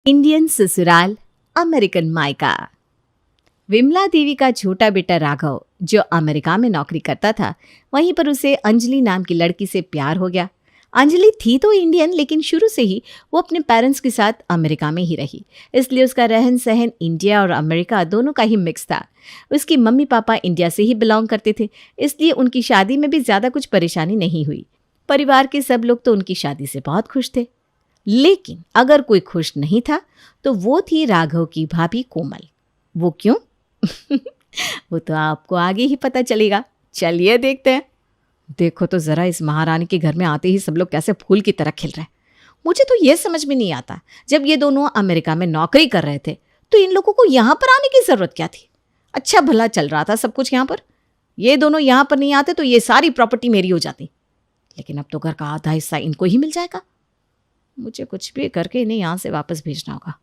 Indian ससुराल, American मायका। विमला देवी का छोटा बेटा राघव जो अमेरिका में नौकरी करता था, वहीं पर उसे अंजलि नाम की लड़की से प्यार हो गया। अंजलि थी तो इंडियन, लेकिन शुरू से ही वो अपने पेरेंट्स के साथ अमेरिका में ही रही, इसलिए उसका रहन सहन इंडिया और अमेरिका दोनों का ही मिक्स था। उसकी मम्मी पापा इंडिया से ही बिलोंग करते थे, इसलिए उनकी शादी में भी ज़्यादा कुछ परेशानी नहीं हुई। परिवार के सब लोग तो उनकी शादी से बहुत खुश थे, लेकिन अगर कोई खुश नहीं था तो वो थी राघव की भाभी कोमल। वो क्यों? वो तो आपको आगे ही पता चलेगा, चलिए देखते हैं। देखो तो ज़रा, इस महारानी के घर में आते ही सब लोग कैसे फूल की तरह खिल रहे हैं। मुझे तो ये समझ में नहीं आता, जब ये दोनों अमेरिका में नौकरी कर रहे थे तो इन लोगों को यहाँ पर आने की ज़रूरत क्या थी? अच्छा भला चल रहा था सब कुछ यहाँ पर। ये दोनों यहाँ पर नहीं आते तो ये सारी प्रॉपर्टी मेरी हो जाती, लेकिन अब तो घर का आधा हिस्सा इनको ही मिल जाएगा। मुझे कुछ भी करके इन्हें यहाँ से वापस भेजना होगा।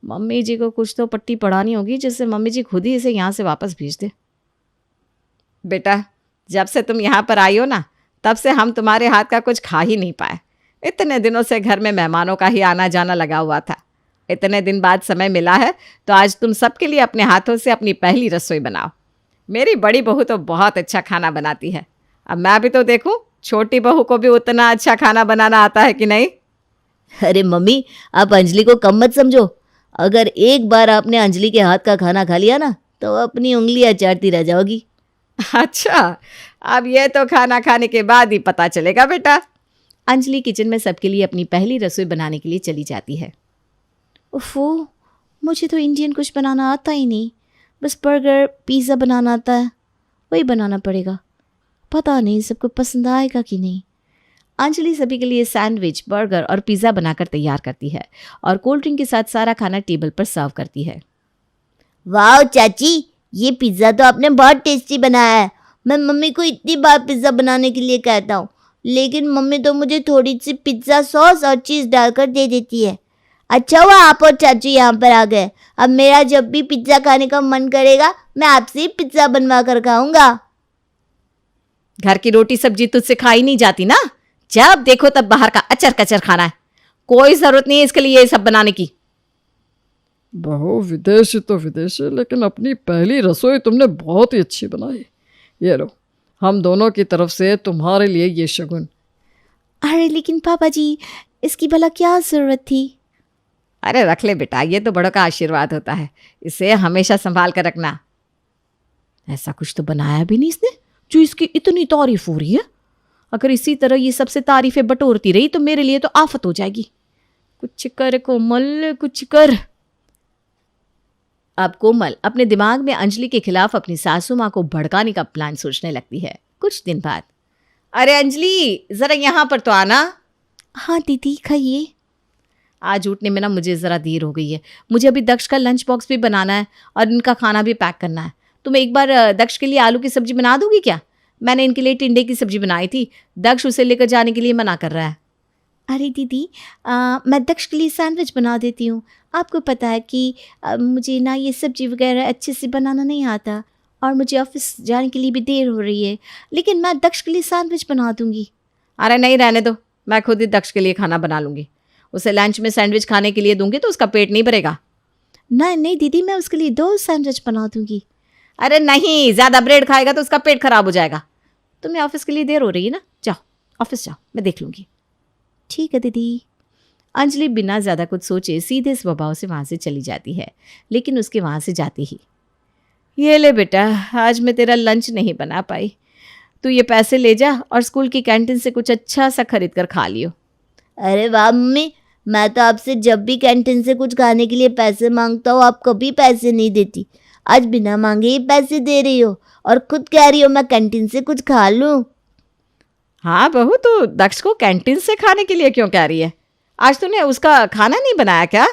मम्मी जी को कुछ तो पट्टी पढ़ानी होगी, जिससे मम्मी जी खुद ही इसे यहाँ से वापस भेज दे। बेटा, जब से तुम यहाँ पर आई हो ना, तब से हम तुम्हारे हाथ का कुछ खा ही नहीं पाए। इतने दिनों से घर में मेहमानों का ही आना जाना लगा हुआ था। इतने दिन बाद समय मिला है तो आज तुम सबके लिए अपने हाथों से अपनी पहली रसोई बनाओ। मेरी बड़ी बहू तो बहुत अच्छा खाना बनाती है, अब मैं भी तो देखूं छोटी बहू को भी उतना अच्छा खाना बनाना आता है कि नहीं। अरे मम्मी, आप अंजलि को कम मत समझो। अगर एक बार आपने अंजलि के हाथ का खाना खा लिया ना, तो अपनी उंगलियां चाटती रह जाओगी। अच्छा, अब ये तो खाना खाने के बाद ही पता चलेगा बेटा। अंजलि किचन में सबके लिए अपनी पहली रसोई बनाने के लिए चली जाती है। ओफो, मुझे तो इंडियन कुछ बनाना आता ही नहीं। बस बर्गर पिज़्ज़ा बनाना आता है, वही बनाना पड़ेगा। पता नहीं सबको पसंद आएगा कि नहीं। अंजलि सभी के लिए सैंडविच, बर्गर और पिज़्ज़ा बनाकर तैयार करती है और कोल्ड ड्रिंक के साथ सारा खाना टेबल पर सर्व करती है। वाह चाची, ये पिज़्ज़ा तो आपने बहुत टेस्टी बनाया है। मैं मम्मी को इतनी बार पिज़्ज़ा बनाने के लिए कहता हूँ, लेकिन मम्मी तो मुझे थोड़ी सी पिज़्ज़ा सॉस और चीज़ डालकर दे देती है। अच्छा हुआ आप और चाची यहाँ पर आ गए। अब मेरा जब भी पिज़्ज़ा खाने का मन करेगा, मैं आपसे ही पिज़्ज़ा बनवा कर खाऊंगा। घर की रोटी सब्जी तुझसे खाई नहीं जाती ना, जब देखो तब बाहर का अचर कचर खाना है। कोई जरूरत नहीं है इसके लिए ये सब बनाने की। बहू, विदेशी तो विदेशी, लेकिन अपनी पहली रसोई तुमने बहुत ही अच्छी बनाई। ये लो, हम दोनों की तरफ से तुम्हारे लिए ये शगुन। अरे लेकिन पापा जी, इसकी भला क्या ज़रूरत थी? अरे रख ले बेटा, ये तो बड़ों का आशीर्वाद होता है, इसे हमेशा संभाल कर रखना। ऐसा कुछ तो बनाया भी नहीं इसने जो इसकी इतनी तारीफ हो रही है। अगर इसी तरह ये सबसे तारीफें बटोरती रही तो मेरे लिए तो आफत हो जाएगी। कुछ कर कोमल, कुछ कर। अब कोमल अपने दिमाग में अंजलि के खिलाफ अपनी सासू माँ को भड़काने का प्लान सोचने लगती है। कुछ दिन बाद, अरे अंजलि, जरा यहाँ पर तो आना। हाँ दीदी, खाइए। आज उठने में ना मुझे ज़रा देर हो गई है। मुझे अभी दक्ष का लंच बॉक्स भी बनाना है और इनका खाना भी पैक करना है। तुम एक बार दक्ष के लिए आलू की सब्जी बना दोगी क्या? मैंने इनके लिए टिंडे की सब्जी बनाई थी, दक्ष उसे लेकर जाने के लिए मना कर रहा है। अरे दीदी, मैं दक्ष के लिए सैंडविच बना देती हूँ। आपको पता है कि मुझे ना ये सब्जी वगैरह अच्छे से बनाना नहीं आता, और मुझे ऑफिस जाने के लिए भी देर हो रही है, लेकिन मैं दक्ष के लिए सैंडविच बना दूँगी। अरे नहीं, रहने दो, मैं खुद ही दक्ष के लिए खाना बना लूँगी। उसे लंच में सैंडविच खाने के लिए दूंगी तो उसका पेट नहीं भरेगा। नहीं नहीं दीदी, मैं उसके लिए 2 सैंडविच बना दूँगी। अरे नहीं, ज़्यादा ब्रेड खाएगा तो उसका पेट खराब हो जाएगा। तुम्हें ऑफिस के लिए देर हो रही है ना, जाओ ऑफिस जाओ, मैं देख लूँगी। ठीक है दीदी। अंजलि बिना ज़्यादा कुछ सोचे सीधे स्वभाव से वहाँ से चली जाती है, लेकिन उसके वहाँ से जाते ही, ये ले बेटा, आज मैं तेरा लंच नहीं बना पाई, तू ये पैसे ले जा और स्कूल की कैंटीन से कुछ अच्छा सा खरीद कर खा लियो। अरे वाह मम्मी, मैं तो आपसे जब भी कैंटीन से कुछ खाने के लिए पैसे मांगता हूँ, आप कभी पैसे नहीं देती। आज बिना मांगे ही पैसे दे रही हो और खुद कह रही हो मैं कैंटीन से कुछ खा लूँ। हाँ बहू, तो दक्ष को कैंटीन से खाने के लिए क्यों कह रही है? आज तूने उसका खाना नहीं बनाया क्या?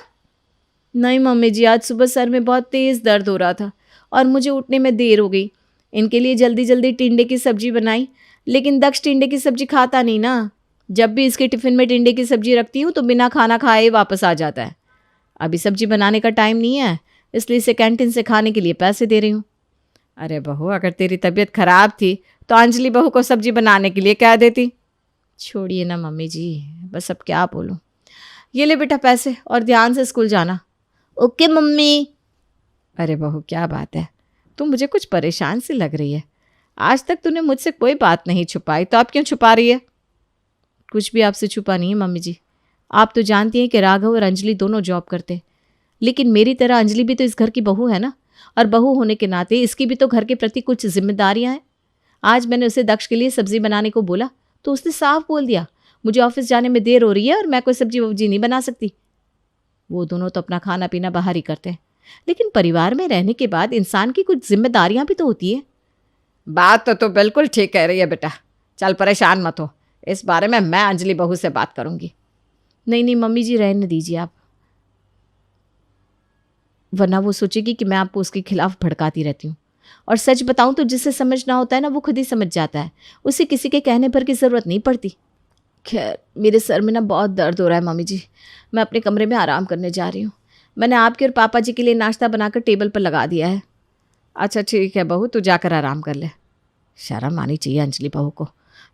नहीं मम्मी जी, आज सुबह सर में बहुत तेज़ दर्द हो रहा था और मुझे उठने में देर हो गई। इनके लिए जल्दी जल्दी टिंडे की सब्जी बनाई, लेकिन दक्ष टिंडे की सब्जी खाता नहीं ना। जब भी इसके टिफ़िन में टिंडे की सब्जी रखती हूँ तो बिना खाना खाए वापस आ जाता है। अभी सब्जी बनाने का टाइम नहीं है, इसलिए इसे कैंटीन से खाने के लिए पैसे दे रही हूँ। अरे बहू, अगर तेरी तबीयत खराब थी तो अंजलि बहू को सब्जी बनाने के लिए कह देती। छोड़िए ना मम्मी जी, बस अब क्या बोलूँ। ये ले बेटा पैसे और ध्यान से स्कूल जाना। Okay mummy. अरे बहू क्या बात है, तू मुझे कुछ परेशान सी लग रही है। आज तक तूने मुझसे कोई बात नहीं छुपाई, तो अब क्यों छुपा रही है? कुछ भी आपसे छुपा नहीं है मम्मी जी। आप तो जानती हैं कि राघव और अंजलि दोनों जॉब करते हैं, लेकिन मेरी तरह अंजलि भी तो इस घर की बहू है ना, और बहू होने के नाते इसकी भी तो घर के प्रति कुछ जिम्मेदारियां हैं। आज मैंने उसे दक्ष के लिए सब्जी बनाने को बोला तो उसने साफ बोल दिया मुझे ऑफिस जाने में देर हो रही है और मैं कोई सब्जी वब्जी नहीं बना सकती। वो दोनों तो अपना खाना पीना बाहर ही करते हैं, लेकिन परिवार में रहने के बाद इंसान की कुछ जिम्मेदारियां भी तो होती है। बात तो बिल्कुल ठीक कह रही है बेटा, चल परेशान मत हो, इस बारे में मैं अंजलि बहू से बात करूंगी। नहीं नहीं मम्मी जी, रहने दीजिए आप, वरना वो सोचेगी कि मैं आपको उसके खिलाफ भड़काती रहती हूँ। और सच बताऊं तो जिसे समझना होता है ना वो खुद ही समझ जाता है, उसे किसी के कहने पर की ज़रूरत नहीं पड़ती। खैर मेरे सर में ना बहुत दर्द हो रहा है मम्मी जी, मैं अपने कमरे में आराम करने जा रही हूँ। मैंने आपके और पापा जी के लिए नाश्ता बनाकर टेबल पर लगा दिया है। अच्छा ठीक है बहू, तू जाकर आराम कर ले। शर्म आनी चाहिए अंजलि बहू को,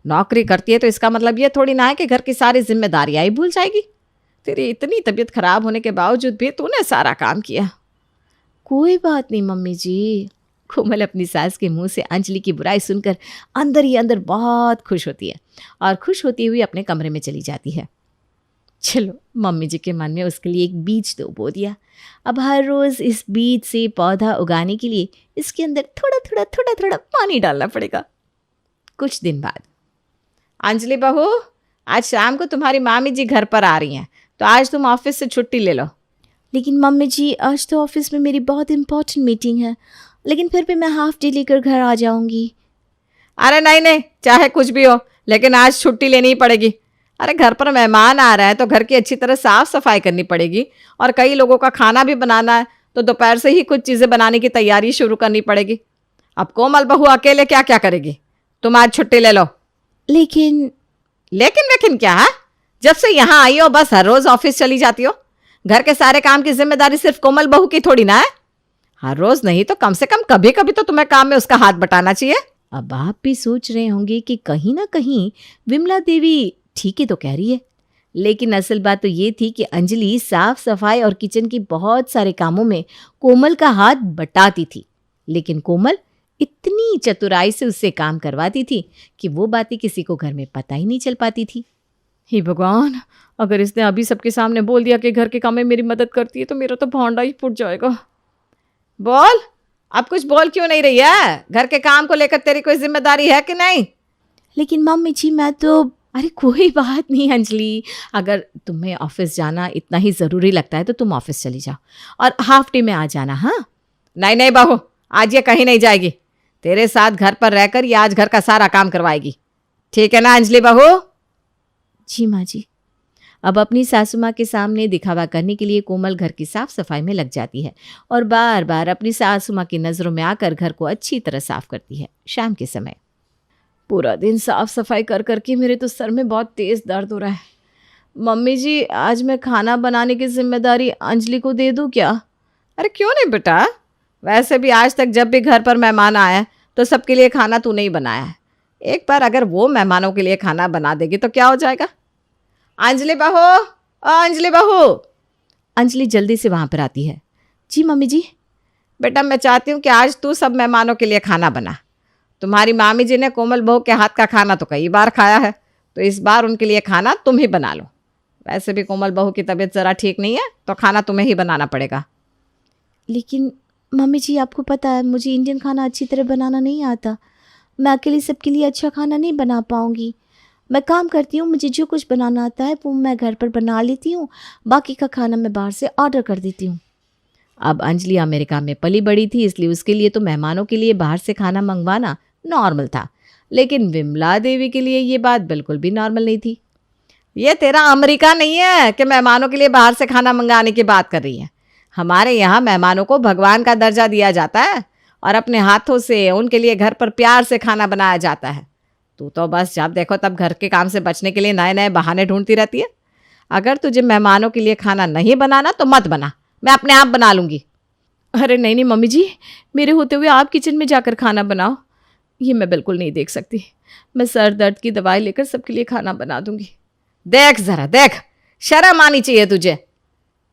नौकरी करती है तो इसका मतलब ये थोड़ी ना है कि घर की सारी जिम्मेदारियाँ ही भूल जाएगी। तेरी इतनी तबीयत खराब होने के बावजूद भी तूने सारा काम किया। कोई बात नहीं मम्मी जी। कोमल अपनी सास के मुंह से अंजलि की बुराई सुनकर अंदर ही अंदर बहुत खुश होती है और खुश होती हुई अपने कमरे में चली जाती है। चलो मम्मी जी के मन में उसके लिए एक बीज तो बो दिया। अब हर रोज़ इस बीज से पौधा उगाने के लिए इसके अंदर थोड़ा थोड़ा पानी डालना पड़ेगा। कुछ दिन बाद, अंजलि बहू आज शाम को तुम्हारी मामी जी घर पर आ रही हैं, तो आज तुम ऑफिस से छुट्टी ले लो। लेकिन मम्मी जी आज तो ऑफिस में मेरी बहुत इंपॉर्टेंट मीटिंग है, लेकिन फिर भी मैं हाफ डे लेकर घर आ जाऊंगी। अरे नहीं नहीं, चाहे कुछ भी हो लेकिन आज छुट्टी लेनी ही पड़ेगी। अरे घर पर मेहमान आ रहे हैं तो घर की अच्छी तरह साफ सफाई करनी पड़ेगी, और कई लोगों का खाना भी बनाना है, तो दोपहर से ही कुछ चीज़ें बनाने की तैयारी शुरू करनी पड़ेगी। अब कोमल बहू अकेले क्या क्या करेगी, तुम आज छुट्टी ले लो। लेकिन क्या है, जब से यहाँ आई हो बस हर रोज़ ऑफिस चली जाती हो। घर के सारे काम की जिम्मेदारी सिर्फ कोमल बहू की थोड़ी ना है। हर रोज़ नहीं तो कम से कम कभी कभी तो तुम्हें काम में उसका हाथ बटाना चाहिए। अब आप भी सोच रहे होंगे कि कहीं ना कहीं विमला देवी ठीक ही तो कह रही है, लेकिन असल बात तो ये थी कि अंजलि साफ सफाई और किचन की बहुत सारे कामों में कोमल का हाथ बटाती थी, लेकिन कोमल इतनी चतुराई से उससे काम करवाती थी कि वो बातें किसी को घर में पता ही नहीं चल पाती थी। हे भगवान, अगर इसने अभी सबके सामने बोल दिया कि घर के काम में मेरी मदद करती है तो मेरा तो भांडा ही फूट जाएगा। बोल, अब कुछ बोल क्यों नहीं रही है? घर के काम को लेकर तेरी कोई जिम्मेदारी है कि नहीं? लेकिन मम्मी जी मैं तो अरे कोई बात नहीं अंजलि, अगर तुम्हें ऑफिस जाना इतना ही ज़रूरी लगता है तो तुम ऑफिस चली जाओ और हाफ डे में आ जाना। हाँ नहीं नहीं बहू, आज ये कहीं नहीं जाएगी, तेरे साथ घर पर रहकर ये आज घर का सारा काम करवाएगी, ठीक है ना अंजलि बहू? जी माँ जी। अब अपनी सासू माँ के सामने दिखावा करने के लिए कोमल घर की साफ सफाई में लग जाती है और बार बार अपनी सासू माँ की नज़रों में आकर घर को अच्छी तरह साफ करती है। शाम के समय पूरा दिन साफ सफाई कर करके मेरे तो सर में बहुत तेज़ दर्द हो रहा है। मम्मी जी आज मैं खाना बनाने की जिम्मेदारी अंजलि को दे दूँ क्या? अरे क्यों नहीं बेटा, वैसे भी आज तक जब भी घर पर मेहमान आए तो सबके लिए खाना तूने ही बनाया है। एक बार अगर वो मेहमानों के लिए खाना बना देगी तो क्या हो जाएगा। अंजलि बहू, अंजलि बहू। अंजलि जल्दी से वहाँ पर आती है। जी मम्मी जी। बेटा मैं चाहती हूँ कि आज तू सब मेहमानों के लिए खाना बना। तुम्हारी मामी जी ने कोमल बहू के हाथ का खाना तो कई बार खाया है, तो इस बार उनके लिए खाना तुम ही बना लो। वैसे भी कोमल बहू की तबीयत ज़रा ठीक नहीं है तो खाना तुम्हें ही बनाना पड़ेगा। लेकिन मम्मी जी आपको पता है मुझे इंडियन खाना अच्छी तरह बनाना नहीं आता, मैं अकेले सबके लिए अच्छा खाना नहीं बना पाऊँगी। मैं काम करती हूँ, मुझे जो कुछ बनाना आता है वो मैं घर पर बना लेती हूँ, बाकी का खाना मैं बाहर से ऑर्डर कर देती हूँ। अब अंजलि अमेरिका में पली बड़ी थी, इसलिए उसके लिए तो मेहमानों के लिए बाहर से खाना मंगवाना नॉर्मल था, लेकिन विमला देवी के लिए ये बात बिल्कुल भी नॉर्मल नहीं थी। ये तेरा अमेरिका नहीं है कि मेहमानों के लिए बाहर से खाना मंगाने की बात कर रही है। हमारे यहाँ मेहमानों को भगवान का दर्जा दिया जाता है और अपने हाथों से उनके लिए घर पर प्यार से खाना बनाया जाता है। तू तो बस जब देखो तब घर के काम से बचने के लिए नए नए बहाने ढूंढती रहती है। अगर तुझे मेहमानों के लिए खाना नहीं बनाना तो मत बना, मैं अपने आप बना लूँगी। अरे नहीं नहीं मम्मी जी, मेरे होते हुए आप किचन में जाकर खाना बनाओ, ये मैं बिल्कुल नहीं देख सकती। मैं सर दर्द की दवाई लेकर सबके लिए खाना बना दूंगी। देख ज़रा देख, शर्म आनी चाहिए तुझे।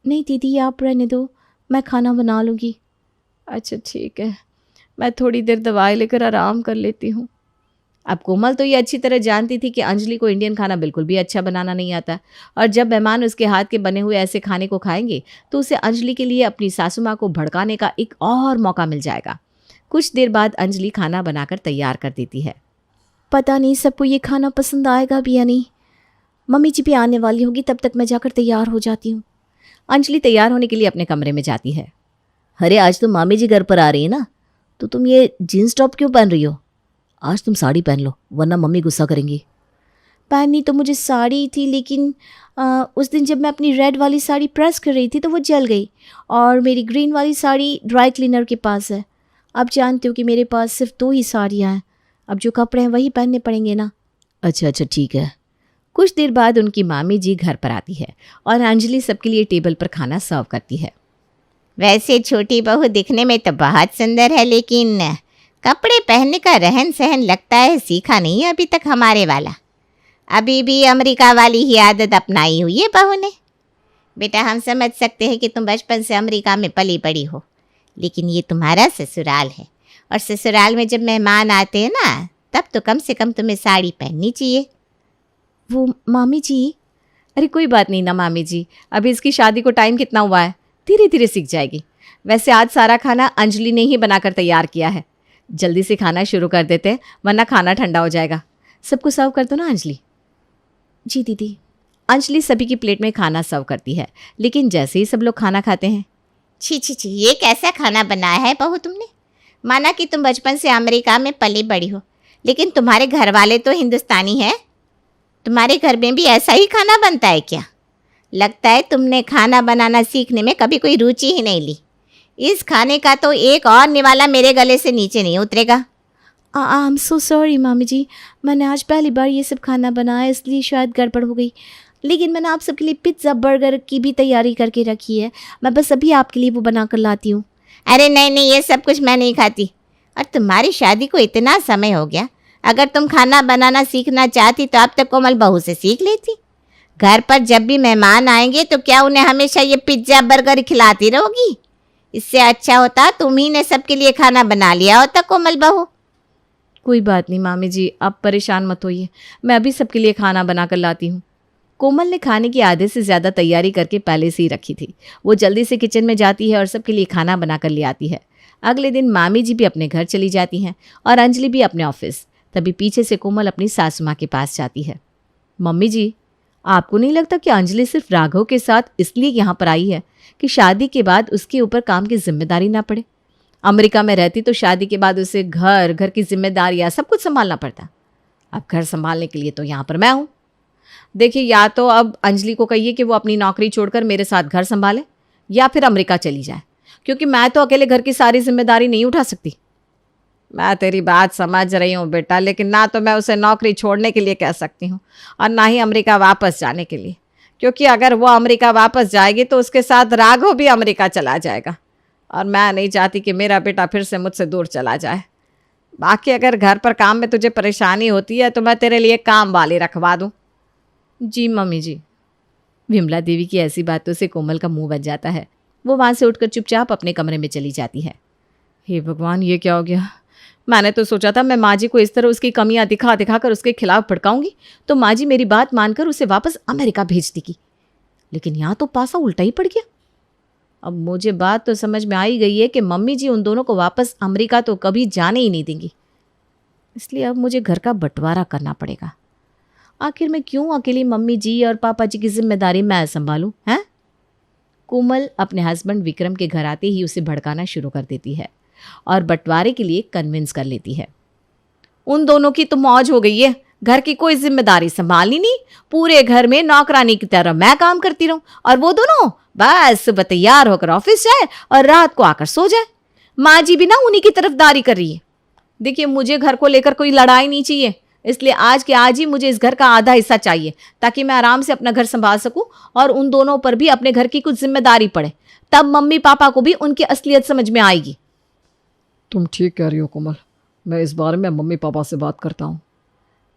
नहीं दीदी, आप रहने दो, मैं खाना बना लूँगी। अच्छा ठीक है, मैं थोड़ी देर दवाई लेकर आराम कर लेती हूँ। अब कोमल तो ये अच्छी तरह जानती थी कि अंजलि को इंडियन खाना बिल्कुल भी अच्छा बनाना नहीं आता, और जब मेहमान उसके हाथ के बने हुए ऐसे खाने को खाएंगे तो उसे अंजलि के लिए अपनी सासू माँ को भड़काने का एक और मौका मिल जाएगा। कुछ देर बाद अंजलि खाना बनाकर तैयार कर देती है। पता नहीं सबको ये खाना पसंद आएगा भी या नहीं। मम्मी जी भी आने वाली होगी, तब तक मैं जाकर तैयार हो जाती हूँ। अंजलि तैयार होने के लिए अपने कमरे में जाती है। अरे आज तो मामी जी घर पर आ रही है ना, तो तुम ये जीन्स टॉप क्यों पहन रही हो? आज तुम साड़ी पहन लो, वरना मम्मी गुस्सा करेंगी। पहननी तो मुझे साड़ी थी, लेकिन उस दिन जब मैं अपनी रेड वाली साड़ी प्रेस कर रही थी तो वो जल गई, और मेरी ग्रीन वाली साड़ी ड्राई क्लीनर के पास है। अब जानते हो कि मेरे पास सिर्फ 2 ही साड़ियाँ हैं, अब जो कपड़े हैं वही पहनने पड़ेंगे ना। अच्छा ठीक है। कुछ देर बाद उनकी मामी जी घर पर आती है और अंजलि सबके लिए टेबल पर खाना सर्व करती है। वैसे छोटी बहू दिखने में तो बहुत सुंदर है, लेकिन कपड़े पहनने का रहन सहन लगता है सीखा नहीं है अभी तक हमारे वाला। अभी भी अमेरिका वाली ही आदत अपनाई हुई है बहू ने। बेटा, हम समझ सकते हैं कि तुम बचपन से अमेरिका में पली बड़ी हो, लेकिन ये तुम्हारा ससुराल है, और ससुराल में जब मेहमान आते हैं ना, तब तो कम से कम तुम्हें साड़ी पहननी चाहिए। वो मामी जी, अरे कोई बात नहीं ना मामी जी, अभी इसकी शादी को टाइम कितना हुआ है, धीरे धीरे सीख जाएगी। वैसे आज सारा खाना अंजलि ने ही बनाकर तैयार किया है। जल्दी से खाना शुरू कर देते हैं, वरना खाना ठंडा हो जाएगा। सबको सर्व कर दो ना अंजलि। जी दीदी। अंजलि सभी की प्लेट में खाना सर्व करती है, लेकिन जैसे ही सब लोग खाना खाते हैं, छी छी छी, ये कैसा खाना बनाया है बहू तुमने? माना कि तुम बचपन से अमेरिका में पली बड़ी हो, लेकिन तुम्हारे घर वाले तो हिंदुस्तानी हैं। तुम्हारे घर में भी ऐसा ही खाना बनता है क्या? लगता है तुमने खाना बनाना सीखने में कभी कोई रुचि ही नहीं ली। इस खाने का तो एक और निवाला मेरे गले से नीचे नहीं उतरेगा। आई एम सो सॉरी मामी जी, मैंने आज पहली बार ये सब खाना बनाया, इसलिए शायद गड़बड़ हो गई। लेकिन मैंने आप सबके लिए पिज़्ज़ा बर्गर की भी तैयारी करके रखी है, मैं बस अभी आपके लिए वो बना कर लाती हूँ। अरे नहीं नहीं, ये सब कुछ मैं नहीं खाती। और तुम्हारी शादी को इतना समय हो गया, अगर तुम खाना बनाना सीखना चाहती तो अब तक कोमल बहू से सीख लेती। घर पर जब भी मेहमान आएंगे तो क्या उन्हें हमेशा ये पिज़्ज़ा बर्गर खिलाती रहोगी? इससे अच्छा होता तुम ही ने सबके लिए खाना बना लिया होता कोमल बहू। कोई बात नहीं मामी जी, आप परेशान मत होइए, मैं अभी सबके लिए खाना बना कर लाती हूँ। कोमल ने खाने की आधे से ज़्यादा तैयारी करके पहले से ही रखी थी। वो जल्दी से किचन में जाती है और सबके लिए खाना बना कर ले आती है। अगले दिन मामी जी भी अपने घर चली जाती हैं और अंजलि भी अपने ऑफिस। तभी पीछे से कोमल अपनी सासू माँ के पास जाती है। मम्मी जी, आपको नहीं लगता कि अंजलि सिर्फ राघव के साथ इसलिए यहाँ पर आई है कि शादी के बाद उसके ऊपर काम की जिम्मेदारी ना पड़े? अमेरिका में रहती तो शादी के बाद उसे घर की जिम्मेदारियाँ सब कुछ संभालना पड़ता। अब घर संभालने के लिए तो यहाँ पर मैं हूँ। देखिए, या तो अब अंजलि को कहिए कि वो अपनी नौकरी छोड़कर मेरे साथ घर संभाले, या फिर अमेरिका चली जाए, क्योंकि मैं तो अकेले घर की सारी जिम्मेदारी नहीं उठा सकती। मैं तेरी बात समझ रही हूँ बेटा, लेकिन ना तो मैं उसे नौकरी छोड़ने के लिए कह सकती हूँ और ना ही अमेरिका वापस जाने के लिए, क्योंकि अगर वो अमेरिका वापस जाएगी तो उसके साथ राघव भी अमेरिका चला जाएगा, और मैं नहीं चाहती कि मेरा बेटा फिर से मुझसे दूर चला जाए। बाकी अगर घर पर काम में तुझे परेशानी होती है तो मैं तेरे लिए काम वाली रखवा दूँ। जी मम्मी जी। विमला देवी की ऐसी बातों से कोमल का मुंह बन जाता है। वो वहाँ से उठकर चुपचाप अपने कमरे में चली जाती है। हे भगवान, ये क्या हो गया? मैंने तो सोचा था मैं माँ जी को इस तरह उसकी कमियां दिखा दिखा कर उसके खिलाफ भड़काऊंगी तो माँ जी मेरी बात मानकर उसे वापस अमेरिका भेज देगी, लेकिन यहाँ तो पासा उल्टा ही पड़ गया। अब मुझे बात तो समझ में आ ही गई है कि मम्मी जी उन दोनों को वापस अमेरिका तो कभी जाने ही नहीं देंगी, इसलिए अब मुझे घर का बंटवारा करना पड़ेगा। आखिर मैं क्यों अकेली मम्मी जी और पापा जी की जिम्मेदारी मैं संभालूं, हैं? कोमल अपने हस्बैंड विक्रम के घर आते ही उसे भड़काना शुरू कर देती है और बंटवारे के लिए कन्विंस कर लेती है। उन दोनों की तो मौज हो गई है, घर की कोई जिम्मेदारी संभालनी नहीं, पूरे घर में नौकरानी की तरह मैं काम करती रहूं और वो दोनों बस सुबह तैयार होकर ऑफिस जाए और रात को आकर सो जाए। माँ जी भी ना उन्हीं की तरफदारी कर रही है। देखिए, मुझे घर को लेकर कोई लड़ाई नहीं चाहिए, इसलिए आज के आज ही मुझे इस घर का आधा हिस्सा चाहिए ताकि मैं आराम से अपना घर संभाल सकूं और उन दोनों पर भी अपने घर की कुछ जिम्मेदारी पड़े, तब मम्मी पापा को भी उनकी असलियत समझ में आएगी। तुम ठीक कह रही हो कोमल, मैं इस बारे में मम्मी पापा से बात करता हूँ।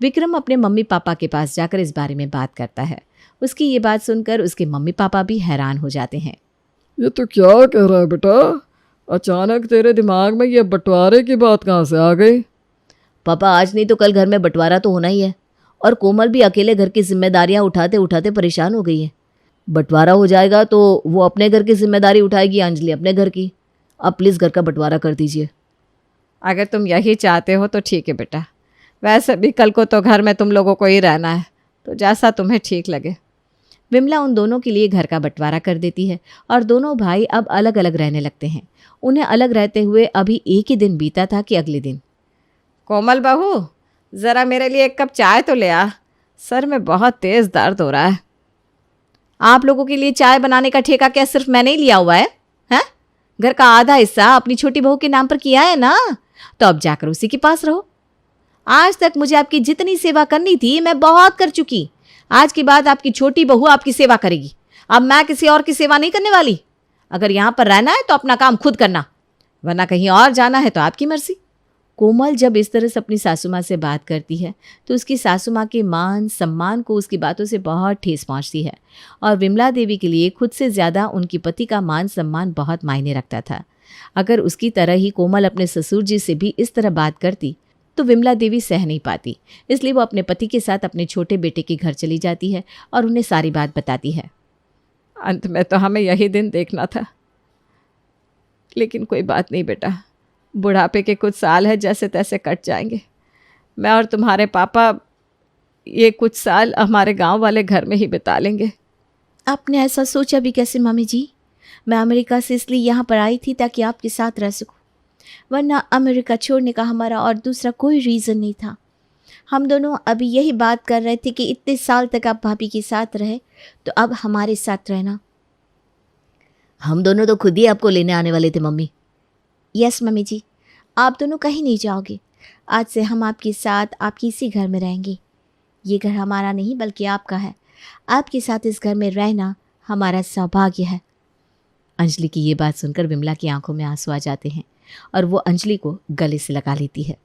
विक्रम अपने मम्मी पापा के पास जाकर इस बारे में बात करता है उसकी ये बात सुनकर उसके मम्मी पापा भी हैरान हो जाते हैं। ये तो क्या कह रहा है बेटा? अचानक तेरे दिमाग में ये बंटवारे की बात कहाँ से आ गई? पापा आज नहीं तो कल घर में बंटवारा तो होना ही है, और कोमल भी अकेले घर की जिम्मेदारियां उठाते उठाते परेशान हो गई है। बंटवारा हो जाएगा तो वो अपने घर की जिम्मेदारी उठाएगी, अंजलि अपने घर की। अब प्लीज़ घर का बंटवारा कर दीजिए। अगर तुम यही चाहते हो तो ठीक है बेटा, वैसे भी कल को तो घर में तुम लोगों को ही रहना है, तो जैसा तुम्हें ठीक लगे। विमला उन दोनों के लिए घर का बंटवारा कर देती है और दोनों भाई अब अलग अलग रहने लगते हैं। उन्हें अलग रहते हुए अभी एक ही दिन बीता था कि अगले दिन, कोमल बहू ज़रा मेरे लिए एक कप चाय तो ले आ, सर में बहुत तेज़ दर्द हो रहा है। आप लोगों के लिए चाय बनाने का ठेका क्या सिर्फ मैंने ही लिया हुआ है? हैं? घर का आधा हिस्सा अपनी छोटी बहू के नाम पर किया है ना, तो अब जाकर उसी के पास रहो। आज तक मुझे आपकी जितनी सेवा करनी थी मैं बहुत कर चुकी। आज के बाद आपकी छोटी बहू आपकी सेवा करेगी। अब मैं किसी और की सेवा नहीं करने वाली। अगर यहाँ पर रहना है तो अपना काम खुद करना, वरना कहीं और जाना है तो आपकी मर्जी। कोमल जब इस तरह से अपनी सासू माँ से बात करती है तो उसकी सासू माँ के मान सम्मान को उसकी बातों से बहुत ठेस पहुँचती है, और विमला देवी के लिए खुद से ज़्यादा उनकी पति का मान सम्मान बहुत मायने रखता था। अगर उसकी तरह ही कोमल अपने ससुर जी से भी इस तरह बात करती तो विमला देवी सह नहीं पाती, इसलिए वो अपने पति के साथ अपने छोटे बेटे के घर चली जाती है और उन्हें सारी बात बताती है। अंत में तो हमें यही दिन देखना था, लेकिन कोई बात नहीं बेटा, बुढ़ापे के कुछ साल है जैसे तैसे कट जाएंगे। मैं और तुम्हारे पापा ये कुछ साल हमारे गांव वाले घर में ही बिता लेंगे। आपने ऐसा सोचा भी कैसे मम्मी जी? मैं अमेरिका से इसलिए यहाँ पर आई थी ताकि आपके साथ रह सकूँ, वरना अमेरिका छोड़ने का हमारा और दूसरा कोई रीज़न नहीं था। हम दोनों अभी यही बात कर रहे थे कि इतने साल तक आप भाभी के साथ रहे, तो अब हमारे साथ रहना। हम दोनों तो खुद ही आपको लेने आने वाले थे मम्मी। यस मम्मी जी, आप दोनों कहीं नहीं जाओगे। आज से हम आपके साथ आपके इसी घर में रहेंगे। ये घर हमारा नहीं बल्कि आपका है। आपके साथ इस घर में रहना हमारा सौभाग्य है। अंजलि की ये बात सुनकर विमला की आंखों में आंसू आ जाते हैं और वो अंजलि को गले से लगा लेती है।